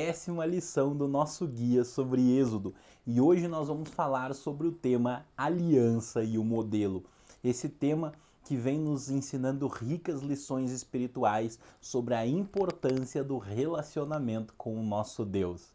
10ª lição do nosso guia sobre Êxodo, e hoje nós vamos falar sobre o tema aliança e o modelo. Esse tema que vem nos ensinando ricas lições espirituais sobre a importância do relacionamento com o nosso Deus.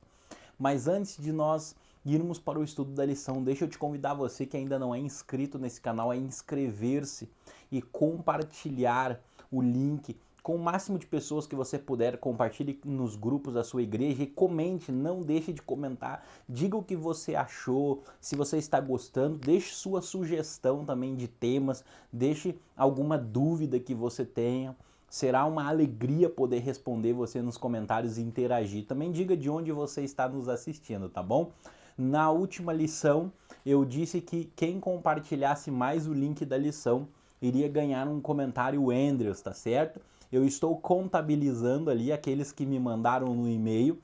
Mas antes de nós irmos para o estudo da lição, deixa eu te convidar, você que ainda não é inscrito nesse canal, a inscrever-se e compartilhar o link com o máximo de pessoas que você puder. Compartilhe nos grupos da sua igreja e comente, não deixe de comentar, diga o que você achou, se você está gostando, deixe sua sugestão também de temas, deixe alguma dúvida que você tenha. Será uma alegria poder responder você nos comentários e interagir. Também diga de onde você está nos assistindo, tá bom? Na última lição, eu disse que quem compartilhasse mais o link da lição iria ganhar um comentário Andrews, tá certo? Eu estou contabilizando ali aqueles que me mandaram no e-mail,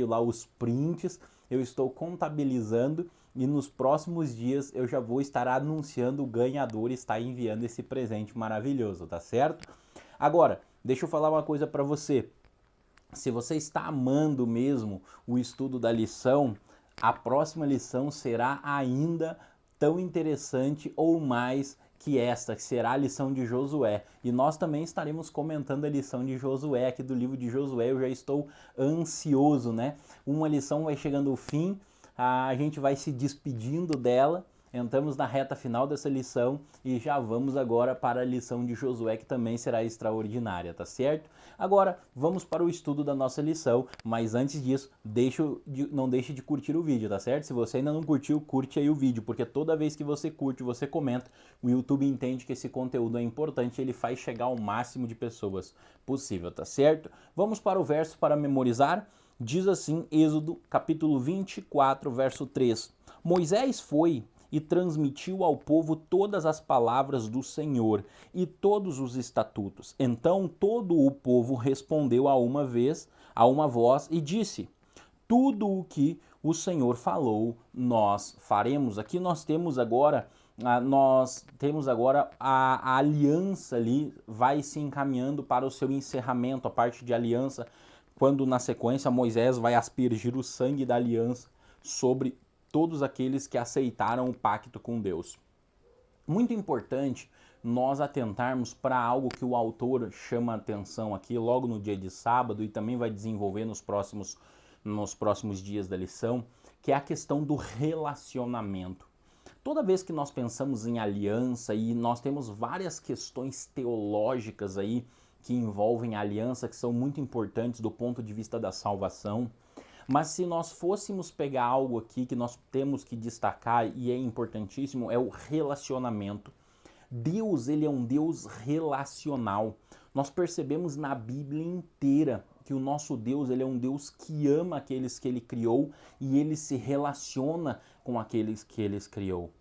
lá os prints, eu estou contabilizando e nos próximos dias eu já vou estar anunciando o ganhador e estar enviando esse presente maravilhoso, tá certo? Agora, deixa eu falar uma coisa para você. Se você está amando mesmo o estudo da lição, a próxima lição será ainda tão interessante ou mais que esta, que será a lição de Josué. E nós também estaremos comentando a lição de Josué, aqui do livro de Josué. Eu já estou ansioso, né? Uma lição vai chegando ao fim, a gente vai se despedindo dela. Entramos na reta final dessa lição e já vamos agora para a lição de Josué, que também será extraordinária, tá certo? Agora, vamos para o estudo da nossa lição, mas antes disso, não deixe de curtir o vídeo, tá certo? Se você ainda não curtiu, curte aí o vídeo, porque toda vez que você curte, você comenta, o YouTube entende que esse conteúdo é importante e ele faz chegar ao máximo de pessoas possível, tá certo? Vamos para o verso para memorizar. Diz assim, Êxodo, capítulo 24, verso 3. Moisés foi e transmitiu ao povo todas as palavras do Senhor e todos os estatutos. Então todo o povo respondeu a uma voz e disse: tudo o que o Senhor falou, nós faremos. Aqui nós temos agora a aliança ali, vai se encaminhando para o seu encerramento, a parte de aliança, quando na sequência Moisés vai aspergir o sangue da aliança sobre todos aqueles que aceitaram o pacto com Deus. Muito importante nós atentarmos para algo que o autor chama a atenção aqui logo no dia de sábado e também vai desenvolver nos próximos dias da lição, que é a questão do relacionamento. Toda vez que nós pensamos em aliança, e nós temos várias questões teológicas aí que envolvem a aliança, que são muito importantes do ponto de vista da salvação, mas se nós fôssemos pegar algo aqui que nós temos que destacar e é importantíssimo, é o relacionamento. Deus, ele é um Deus relacional. Nós percebemos na Bíblia inteira que o nosso Deus, ele é um Deus que ama aqueles que ele criou e ele se relaciona com aqueles que ele criou.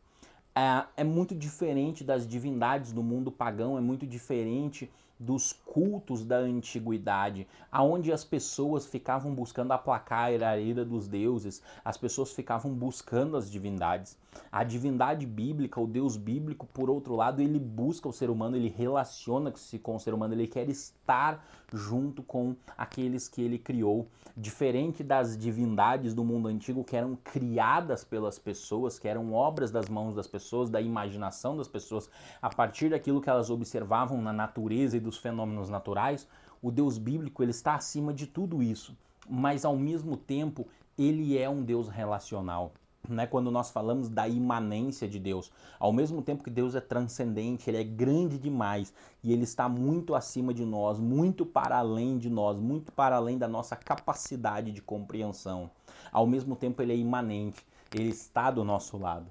É muito diferente das divindades do mundo pagão, é muito diferente dos cultos da antiguidade, aonde as pessoas ficavam buscando aplacar a ira dos deuses, as pessoas ficavam buscando as divindades. A divindade bíblica, o Deus bíblico, por outro lado, ele busca o ser humano, ele relaciona-se com o ser humano, ele quer estar junto com aqueles que ele criou, diferente das divindades do mundo antigo que eram criadas pelas pessoas, que eram obras das mãos das pessoas, da imaginação das pessoas, a partir daquilo que elas observavam na natureza e dos fenômenos naturais. O Deus bíblico, ele está acima de tudo isso, mas ao mesmo tempo ele é um Deus relacional. Né, quando nós falamos da imanência de Deus, ao mesmo tempo que Deus é transcendente, ele é grande demais e ele está muito acima de nós, muito para além de nós, muito para além da nossa capacidade de compreensão. Ao mesmo tempo ele é imanente, ele está do nosso lado.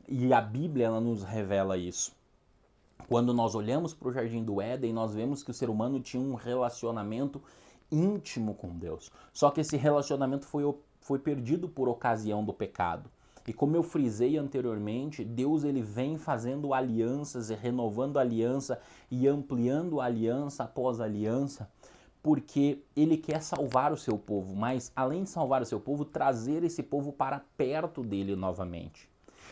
E a Bíblia, ela nos revela isso. Quando nós olhamos para o Jardim do Éden, nós vemos que o ser humano tinha um relacionamento íntimo com Deus. Só que esse relacionamento foi perdido por ocasião do pecado. E como eu frisei anteriormente, Deus, ele vem fazendo alianças e renovando a aliança e ampliando a aliança após a aliança, porque ele quer salvar o seu povo, mas além de salvar o seu povo, trazer esse povo para perto dele novamente.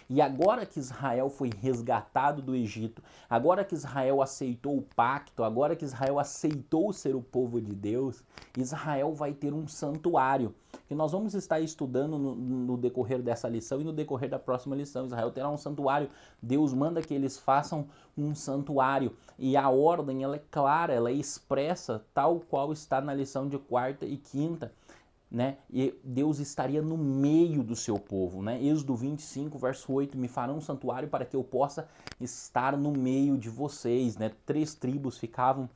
E agora que Israel foi resgatado do Egito, agora que Israel aceitou o pacto, agora que Israel aceitou ser o povo de Deus, Israel vai ter um santuário, que nós vamos estar estudando no decorrer dessa lição e no decorrer da próxima lição. Israel terá um santuário, Deus manda que eles façam um santuário, e a ordem ela é clara, ela é expressa, tal qual está na lição de quarta e quinta. Né? E Deus estaria no meio do seu povo, né? Êxodo 25, verso 8, me farão um santuário para que eu possa estar no meio de vocês, né? 3 tribos ficavam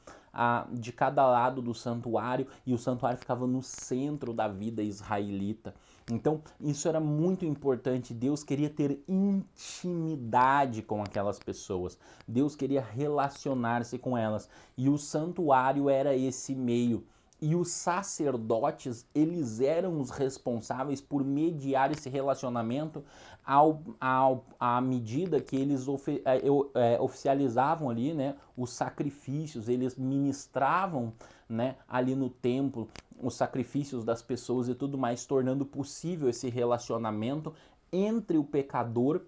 de cada lado do santuário, e o santuário ficava no centro da vida israelita. Então, isso era muito importante. Deus queria ter intimidade com aquelas pessoas. Deus queria relacionar-se com elas, e o santuário era esse meio. E os sacerdotes, eles eram os responsáveis por mediar esse relacionamento à medida que eles oficializavam ali, né, os sacrifícios, eles ministravam, né, ali no templo os sacrifícios das pessoas e tudo mais, tornando possível esse relacionamento entre o pecador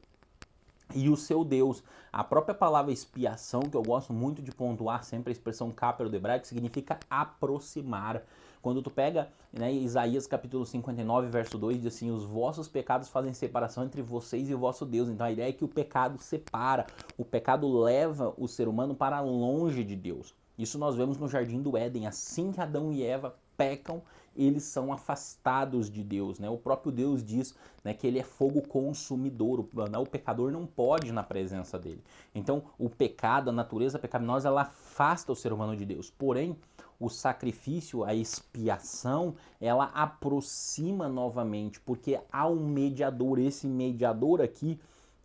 e o seu Deus. A própria palavra expiação, que eu gosto muito de pontuar sempre, a expressão capero do hebraico, significa aproximar. Quando tu pega, né, Isaías capítulo 59, verso 2, diz assim: os vossos pecados fazem separação entre vocês e o vosso Deus. Então a ideia é que o pecado separa, o pecado leva o ser humano para longe de Deus. Isso nós vemos no Jardim do Éden. Assim que Adão e Eva pecam, eles são afastados de Deus, né? O próprio Deus diz, né, que ele é fogo consumidor, o pecador não pode ir na presença dele. Então, o pecado, a natureza pecaminosa, ela afasta o ser humano de Deus. Porém, o sacrifício, a expiação, ela aproxima novamente, porque há um mediador, esse mediador aqui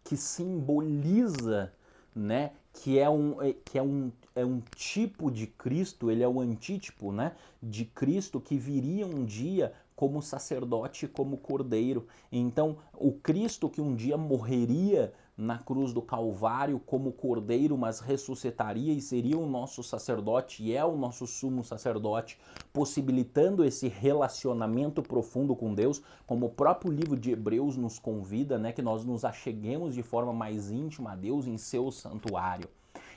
que simboliza, né, que é um tipo de Cristo, ele é o antítipo, né, de Cristo que viria um dia como sacerdote, como cordeiro. Então, o Cristo que um dia morreria na cruz do Calvário como cordeiro, mas ressuscitaria e seria o nosso sacerdote, e é o nosso sumo sacerdote, possibilitando esse relacionamento profundo com Deus, como o próprio livro de Hebreus nos convida, né, que nós nos acheguemos de forma mais íntima a Deus em seu santuário.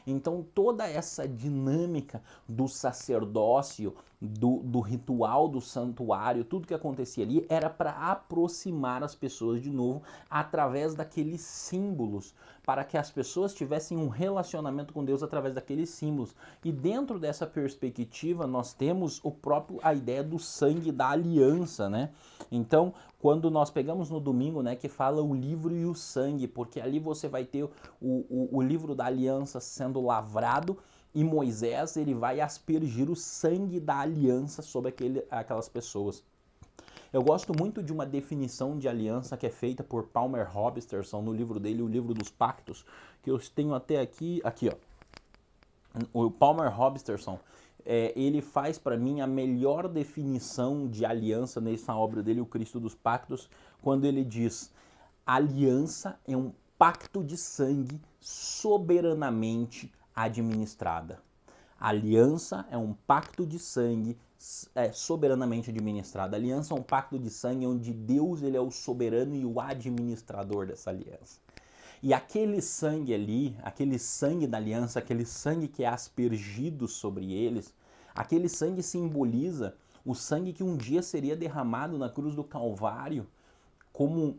Então, toda essa dinâmica do sacerdócio, do ritual do santuário, tudo que acontecia ali era para aproximar as pessoas de novo através daqueles símbolos, para que as pessoas tivessem um relacionamento com Deus através daqueles símbolos. E dentro dessa perspectiva, nós temos a ideia do sangue da aliança, né? Então, quando nós pegamos no domingo, né, que fala o livro e o sangue, porque ali você vai ter o livro da aliança sendo lavrado, e Moisés ele vai aspergir o sangue da aliança sobre aquelas pessoas. Eu gosto muito de uma definição de aliança que é feita por Palmer Robertson no livro dele, o livro dos pactos, que eu tenho até aqui, ó. O Palmer Robertson, ele faz para mim a melhor definição de aliança nessa obra dele, o Cristo dos Pactos, quando ele diz: aliança é um pacto de sangue soberanamente administrada. Aliança é um pacto de sangue soberanamente administrado. A aliança é um pacto de sangue onde Deus ele é o soberano e o administrador dessa aliança. E aquele sangue ali, aquele sangue da aliança, aquele sangue que é aspergido sobre eles, aquele sangue simboliza o sangue que um dia seria derramado na cruz do Calvário como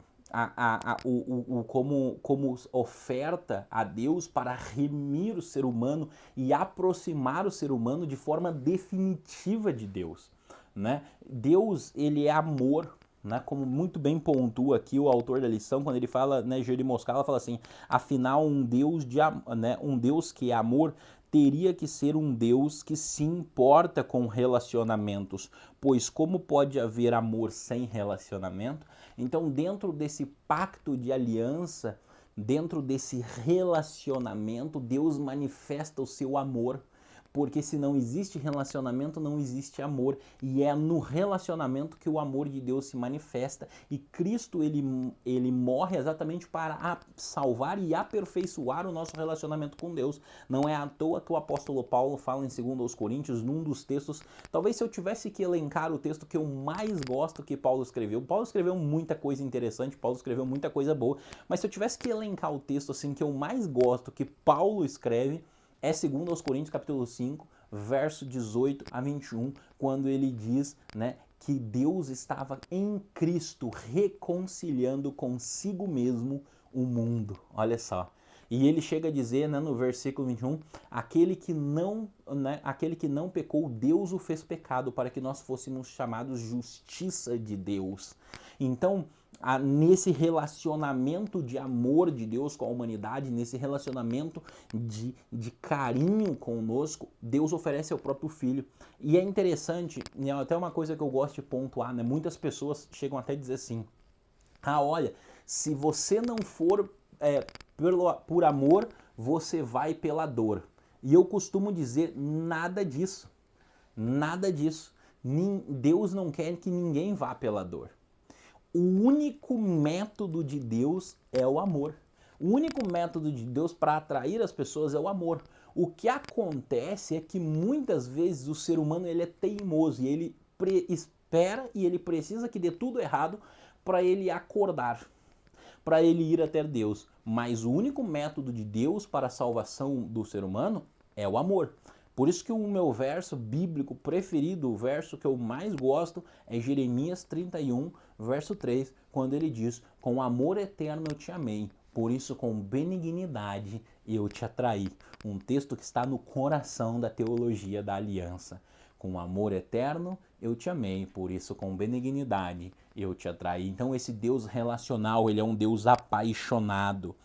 como oferta a Deus para remir o ser humano e aproximar o ser humano de forma definitiva de Deus, né? Deus, ele é amor, né? Como muito bem pontua aqui o autor da lição, quando ele fala, né, Jerry Moscala fala assim: afinal, um Deus que é amor teria que ser um Deus que se importa com relacionamentos, pois como pode haver amor sem relacionamento? Então, dentro desse pacto de aliança, dentro desse relacionamento, Deus manifesta o seu amor, porque se não existe relacionamento, não existe amor, e é no relacionamento que o amor de Deus se manifesta, e Cristo ele morre exatamente para salvar e aperfeiçoar o nosso relacionamento com Deus. Não é à toa que o apóstolo Paulo fala em 2 Coríntios, num dos textos, talvez se eu tivesse que elencar o texto que eu mais gosto que Paulo escreveu muita coisa interessante, Paulo escreveu muita coisa boa, mas se eu tivesse que elencar o texto assim que eu mais gosto que Paulo escreve, é 2 Coríntios capítulo 5, verso 18 a 21, quando ele diz, né, que Deus estava em Cristo reconciliando consigo mesmo o mundo. Olha só. E ele chega a dizer, né, no versículo 21, aquele que não pecou, Deus o fez pecado para que nós fôssemos chamados justiça de Deus. Então, nesse relacionamento de amor de Deus com a humanidade, nesse relacionamento de carinho conosco, Deus oferece ao próprio Filho. E é interessante, e é até uma coisa que eu gosto de pontuar, né? Muitas pessoas chegam até a dizer assim, olha, se você não for por amor, você vai pela dor. E eu costumo dizer, nada disso. Nada disso. Deus não quer que ninguém vá pela dor. O único método de Deus é o amor. O único método de Deus para atrair as pessoas é o amor. O que acontece é que muitas vezes o ser humano ele é teimoso e ele espera e ele precisa que dê tudo errado para ele acordar, para ele ir até Deus. Mas o único método de Deus para a salvação do ser humano é o amor. Por isso que o meu verso bíblico preferido, o verso que eu mais gosto, é Jeremias 31, verso 3, quando ele diz, com amor eterno eu te amei, por isso com benignidade eu te atraí. Um texto que está no coração da teologia da aliança. Com amor eterno eu te amei, por isso com benignidade eu te atraí. Então esse Deus relacional, ele é um Deus apaixonado,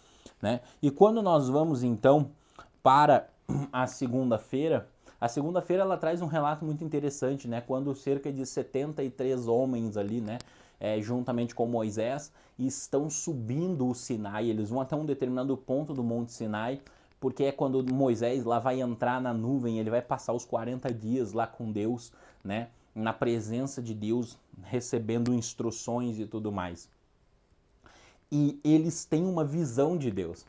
né? E quando nós vamos então para a segunda-feira ela traz um relato muito interessante, né? Quando cerca de 73 homens ali, né, juntamente com Moisés, estão subindo o Sinai. Eles vão até um determinado ponto do Monte Sinai, porque é quando Moisés lá vai entrar na nuvem, ele vai passar os 40 dias lá com Deus, né, na presença de Deus, recebendo instruções e tudo mais. E eles têm uma visão de Deus.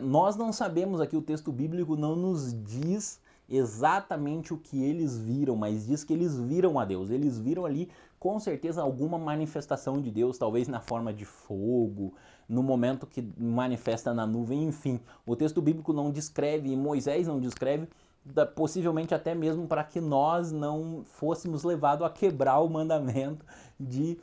Nós não sabemos aqui, o texto bíblico não nos diz exatamente o que eles viram, mas diz que eles viram a Deus. Eles viram ali, com certeza, alguma manifestação de Deus, talvez na forma de fogo, no momento que manifesta na nuvem, enfim. O texto bíblico não descreve, e Moisés não descreve, possivelmente até mesmo para que nós não fôssemos levados a quebrar o mandamento de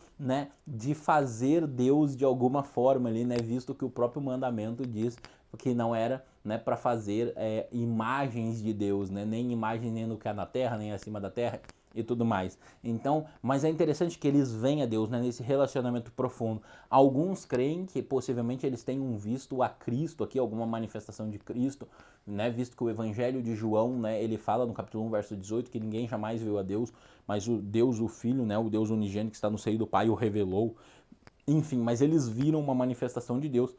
fazer Deus de alguma forma ali, né, visto que o próprio mandamento diz que não era, né, para fazer imagens de Deus, né, nem imagem nem no que é na terra, nem acima da terra e tudo mais. Então, mas é interessante que eles veem a Deus, né, nesse relacionamento profundo. Alguns creem que possivelmente eles tenham visto a Cristo aqui, alguma manifestação de Cristo, né, visto que o Evangelho de João, né, ele fala no capítulo 1, verso 18, que ninguém jamais viu a Deus, mas o Deus, o Filho, né, o Deus unigênito que está no seio do Pai o revelou. Enfim, mas eles viram uma manifestação de Deus.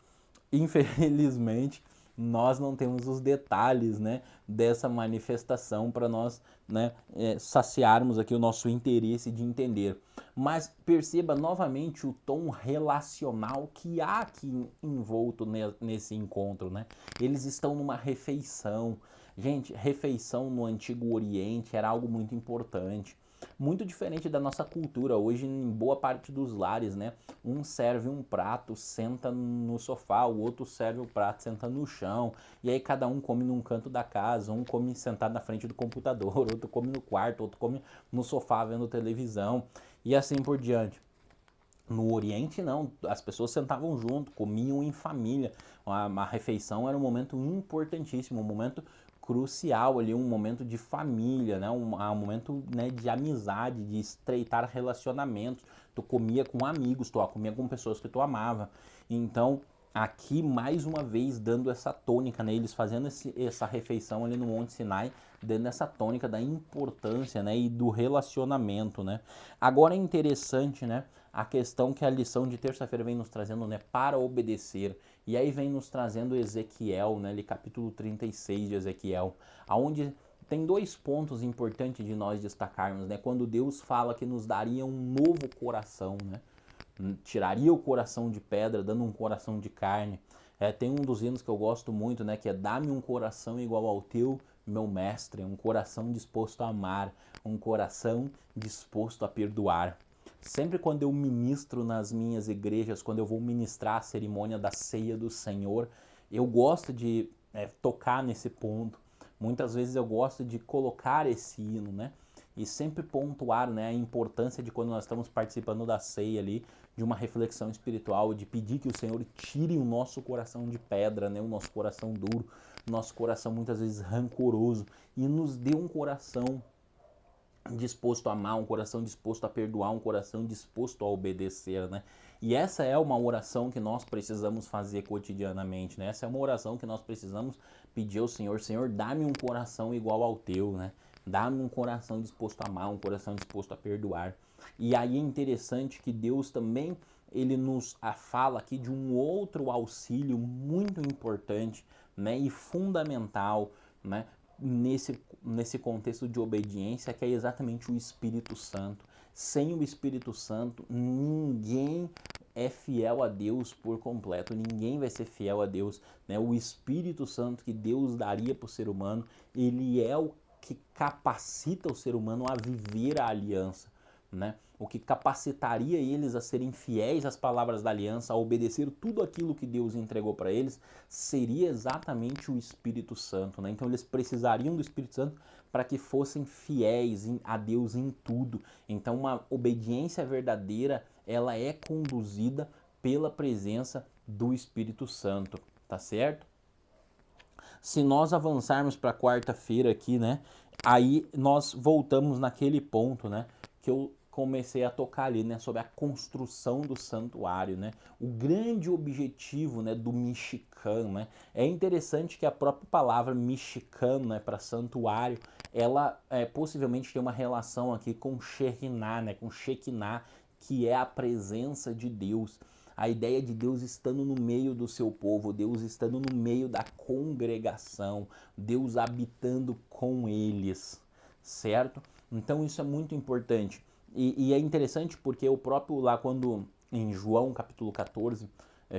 Infelizmente, nós não temos os detalhes, né, dessa manifestação para nós, né, saciarmos aqui o nosso interesse de entender. Mas perceba novamente o tom relacional que há aqui envolto nesse encontro, né? Eles estão numa refeição. Gente, refeição no Antigo Oriente era algo muito importante. Muito diferente da nossa cultura. Hoje, em boa parte dos lares, né? Um serve um prato, senta no sofá, o outro serve o prato, senta no chão. E aí cada um come num canto da casa, um come sentado na frente do computador, outro come no quarto, outro come no sofá vendo televisão e assim por diante. No Oriente não, as pessoas sentavam junto, comiam em família. A refeição era um momento importantíssimo, um momento crucial ali, um momento de família, né? Um momento, né, de amizade, de estreitar relacionamentos. Tu comia com amigos, tu comia com pessoas que tu amava. Então, aqui mais uma vez dando essa tônica, né? Eles fazendo essa refeição ali no Monte Sinai, dando essa tônica da importância, né, e do relacionamento, né? Agora é interessante, né, a questão que a lição de terça-feira vem nos trazendo, né, para obedecer. E aí vem nos trazendo Ezequiel, né, ali, capítulo 36 de Ezequiel, aonde tem dois pontos importantes de nós destacarmos, né? Quando Deus fala que nos daria um novo coração, né? Tiraria o coração de pedra, dando um coração de carne. Tem um dos hinos que eu gosto muito, né? Que é dá-me um coração igual ao teu, meu mestre, um coração disposto a amar, um coração disposto a perdoar. Sempre quando eu ministro nas minhas igrejas, quando eu vou ministrar a cerimônia da ceia do Senhor, eu gosto de tocar nesse ponto. Muitas vezes eu gosto de colocar esse hino, né? E sempre pontuar, né, a importância de quando nós estamos participando da ceia ali, de uma reflexão espiritual, de pedir que o Senhor tire o nosso coração de pedra, né, o nosso coração duro, o nosso coração muitas vezes rancoroso, e nos dê um coração disposto a amar, um coração disposto a perdoar, um coração disposto a obedecer, né? E essa é uma oração que nós precisamos fazer cotidianamente, né? Essa é uma oração que nós precisamos pedir ao Senhor: Senhor, dá-me um coração igual ao teu, né? Dá-me um coração disposto a amar, um coração disposto a perdoar. E aí é interessante que Deus também, ele nos fala aqui de um outro auxílio muito importante, né, e fundamental, né, nesse contexto de obediência, que é exatamente o Espírito Santo. Sem o Espírito Santo, ninguém é fiel a Deus por completo, ninguém vai ser fiel a Deus, né? O Espírito Santo que Deus daria para o ser humano, ele é o que capacita o ser humano a viver a aliança, né? O que capacitaria eles a serem fiéis às palavras da aliança, a obedecer tudo aquilo que Deus entregou para eles, seria exatamente o Espírito Santo, né? Então eles precisariam do Espírito Santo para que fossem fiéis a Deus em tudo. Então uma obediência verdadeira, ela é conduzida pela presença do Espírito Santo, tá certo? Se nós avançarmos para quarta-feira aqui, né? Aí nós voltamos naquele ponto, né? Que eu comecei a tocar ali, né? Sobre a construção do santuário, né? O grande objetivo, né? Do Mishkan, né? É interessante que a própria palavra Mishkan, né? Para santuário, ela possivelmente tem uma relação aqui com Shekhinah, né? Com Shekinah, que é a presença de Deus. A ideia de Deus estando no meio do seu povo, Deus estando no meio da congregação, Deus habitando com eles, certo? Então isso é muito importante. E é interessante porque o próprio lá quando em João capítulo 14,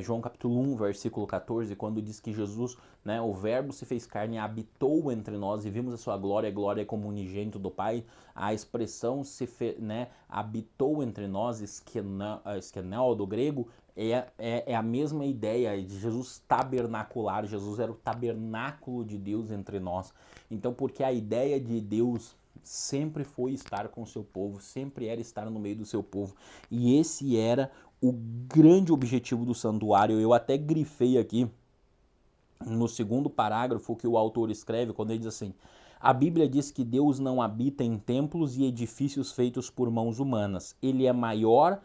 João capítulo 1, versículo 14, quando diz que Jesus, né, o verbo se fez carne e habitou entre nós e vimos a sua glória, glória como unigênito do Pai, a expressão né, habitou entre nós, eskenel do grego, é a mesma ideia de Jesus tabernacular. Jesus era o tabernáculo de Deus entre nós. Então, porque a ideia de Deus sempre foi estar com o seu povo, sempre era estar no meio do seu povo. E esse era o grande objetivo do santuário. Eu até grifei aqui no segundo parágrafo que o autor escreve, quando ele diz assim: a Bíblia diz que Deus não habita em templos e edifícios feitos por mãos humanas. Ele é maior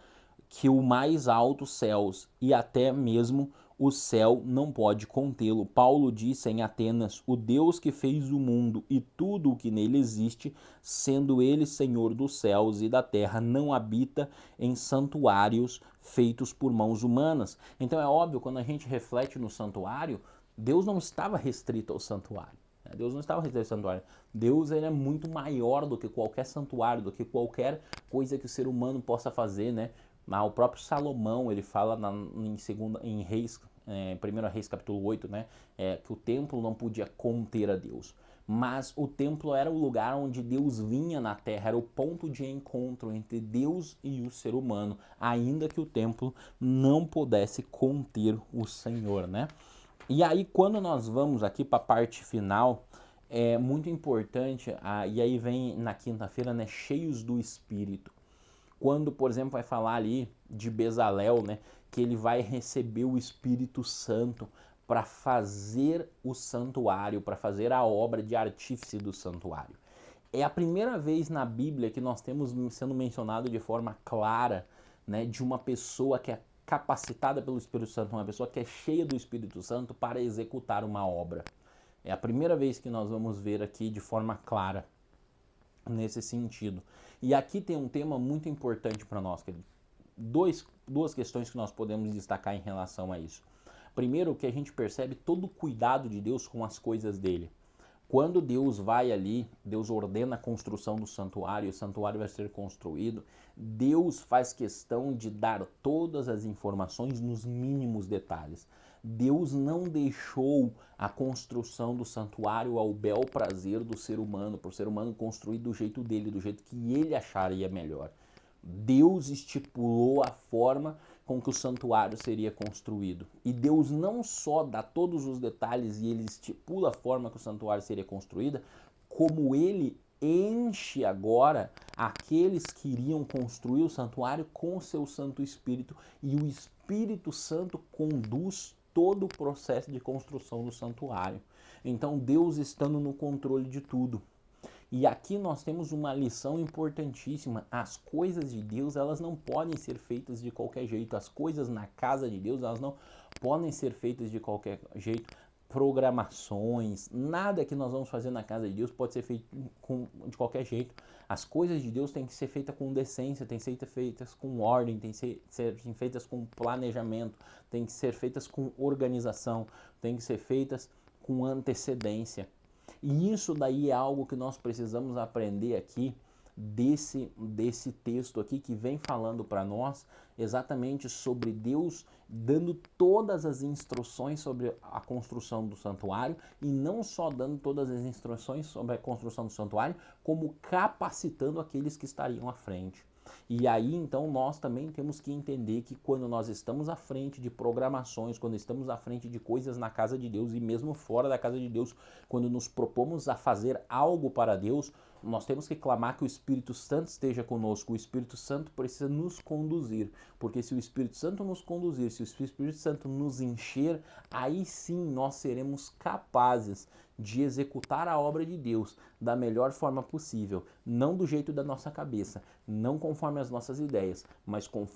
que o mais alto céus, e até mesmo o céu não pode contê-lo. Paulo disse em Atenas: o Deus que fez o mundo e tudo o que nele existe, sendo ele Senhor dos céus e da terra, não habita em santuários feitos por mãos humanas. Então é óbvio, quando a gente reflete no santuário, Deus não estava restrito ao santuário. Deus não estava restrito ao santuário. Deus, ele é muito maior do que qualquer santuário, do que qualquer coisa que o ser humano possa fazer, né? O próprio Salomão, ele fala em Reis, 1 Reis capítulo 8, né, que o templo não podia conter a Deus. Mas o templo era o lugar onde Deus vinha na terra, era o ponto de encontro entre Deus e o ser humano, ainda que o templo não pudesse conter o Senhor, né? E aí, quando nós vamos aqui para a parte final, é muito importante, e aí vem na quinta-feira, né, cheios do Espírito. Quando, por exemplo, vai falar ali de Bezalel, né, que ele vai receber o Espírito Santo para fazer o santuário, para fazer a obra de artífice do santuário. É a primeira vez na Bíblia que nós temos sendo mencionado de forma clara, né, de uma pessoa que é capacitada pelo Espírito Santo, uma pessoa que é cheia do Espírito Santo para executar uma obra. É a primeira vez que nós vamos ver aqui de forma clara nesse sentido. E aqui tem um tema muito importante para nós, querido. Duas questões que nós podemos destacar em relação a isso. Primeiro, que a gente percebe todo o cuidado de Deus com as coisas dele. Quando Deus vai ali, Deus ordena a construção do santuário, e o santuário vai ser construído, Deus faz questão de dar todas as informações nos mínimos detalhes. Deus não deixou a construção do santuário ao bel prazer do ser humano, para o ser humano construir do jeito dele, do jeito que ele acharia melhor. Deus estipulou a forma com que o santuário seria construído. E Deus não só dá todos os detalhes e ele estipula a forma que o santuário seria construída, como ele enche agora aqueles que iriam construir o santuário com o seu Santo Espírito, e o Espírito Santo conduz todo o processo de construção do santuário. Então Deus estando no controle de tudo. E aqui nós temos uma lição importantíssima. As coisas de Deus, elas não podem ser feitas de qualquer jeito. As coisas na casa de Deus, elas não podem ser feitas de qualquer jeito. Programações, nada que nós vamos fazer na casa de Deus pode ser feito de qualquer jeito. As coisas de Deus têm que ser feitas com decência, têm que ser feitas com ordem, têm que ser feitas com planejamento, têm que ser feitas com organização, têm que ser feitas com antecedência. E isso daí é algo que nós precisamos aprender aqui desse texto aqui que vem falando para nós exatamente sobre Deus dando todas as instruções sobre a construção do santuário, e não só dando todas as instruções sobre a construção do santuário, como capacitando aqueles que estariam à frente. E aí, então, nós também temos que entender que quando nós estamos à frente de programações, quando estamos à frente de coisas na casa de Deus e mesmo fora da casa de Deus, quando nos propomos a fazer algo para Deus, nós temos que clamar que o Espírito Santo esteja conosco. O Espírito Santo precisa nos conduzir, porque se o Espírito Santo nos conduzir, se o Espírito Santo nos encher, aí sim nós seremos capazes de executar a obra de Deus da melhor forma possível, não do jeito da nossa cabeça, não conforme as nossas ideias, mas conforme